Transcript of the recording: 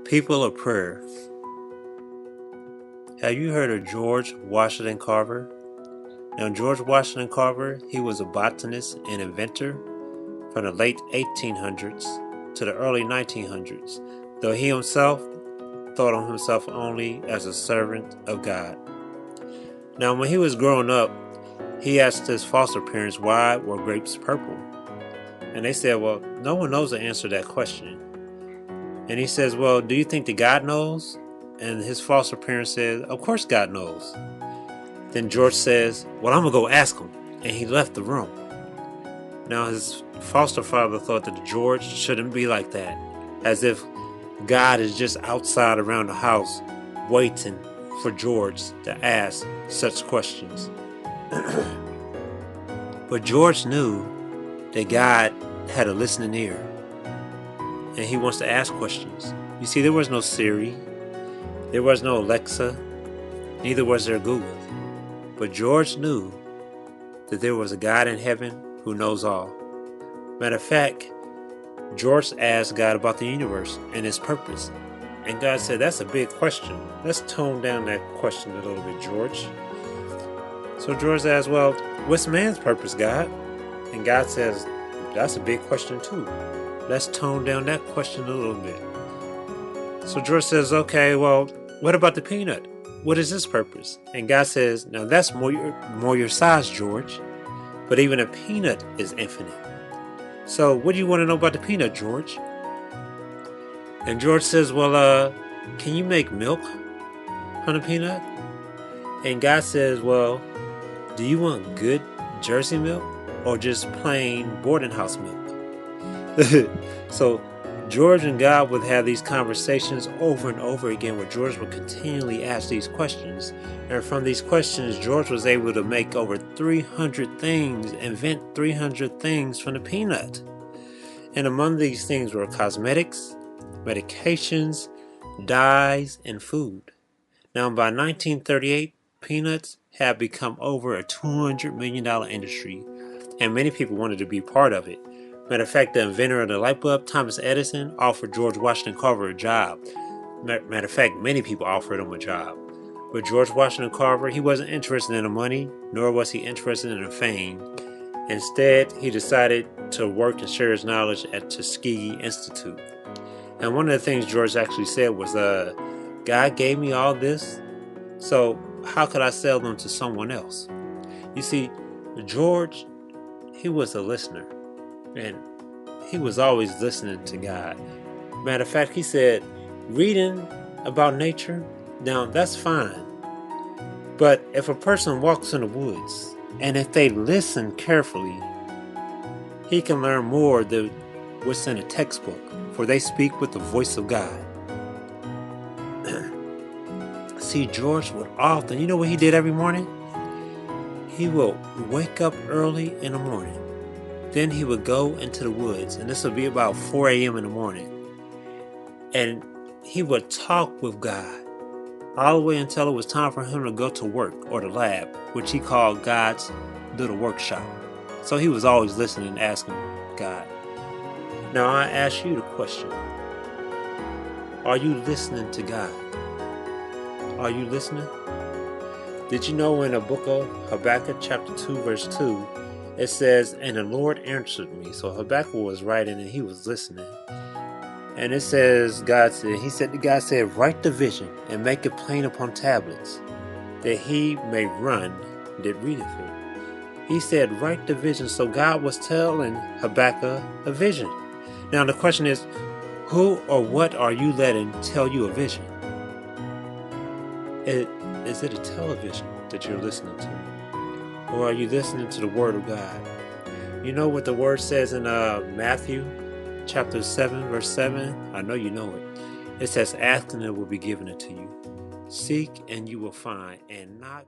People of prayer. Have you heard of George Washington Carver? Now, George Washington Carver, he was a botanist and inventor from the late 1800s to the early 1900s, though he himself thought of himself only as a servant of God. Now, when he was growing up, he asked his foster parents why were grapes purple? And they said, well, no one knows the answer to that question. And he says, well, do you think that God knows? And his foster parents said, of course God knows. Then George says, well, I'm going to go ask him. And he left the room. Now his foster father thought that George shouldn't be like that, as if God is just outside around the house waiting for George to ask such questions. But George knew that God had a listening ear, and he wants to ask questions. You see, there was no Siri, there was no Alexa, neither was there Google. But George knew that there was a God in heaven who knows all. Matter of fact, George asked God about the universe and its purpose. And God said, that's a big question. Let's tone down that question a little bit, George. So George asked, well, what's man's purpose, God? And God says, that's a big question too. Let's tone down that question a little bit. So George says, okay, well, what about the peanut? What is its purpose? And God says, now that's more your size, George. But even a peanut is infinite. So what do you want to know about the peanut, George? And George says, well, can you make milk from the peanut? And God says, well, do you want good Jersey milk or just plain boarding house milk? So George and God would have these conversations over and over again, where George would continually ask these questions. And from these questions, George was able to make over 300 things, invent 300 things from the peanut. And among these things were cosmetics, medications, dyes, and food. Now, by 1938, peanuts had become over a $200 million industry, and many people wanted to be part of it. Matter of fact, the inventor of the light bulb, Thomas Edison, offered George Washington Carver a job. Matter of fact, many people offered him a job. But George Washington Carver, he wasn't interested in the money, nor was he interested in the fame. Instead, he decided to work and share his knowledge at Tuskegee Institute. And one of the things George actually said was, God gave me all this, so how could I sell them to someone else? You see, George, he was a listener, and he was always listening to God. Matter of fact, he said, reading about nature, now that's fine. But if a person walks in the woods, and if they listen carefully, he can learn more than what's in a textbook, for they speak with the voice of God. See, George would often, you know what he did every morning? He would wake up early in the morning. Then he would go into the woods, and this would be about 4 a.m. in the morning. And he would talk with God all the way until it was time for him to go to work or the lab, which he called God's little workshop. So he was always listening and asking God. Now I ask you the question. Are you listening to God? Are you listening? Did you know in the book of Habakkuk chapter 2 verse 2, it says, and the Lord answered me. So Habakkuk was writing and he was listening. And it says, God said, write the vision and make it plain upon tablets, that he may run that readeth it. He said, write the vision. So God was telling Habakkuk a vision. Now the question is, who or what are you letting tell you a vision? Is it a television that you're listening to? Or are you listening to the Word of God? You know what the Word says in Matthew chapter 7 verse 7? I know you know it. It says, ask and it will be given unto you. Seek and you will find, and knock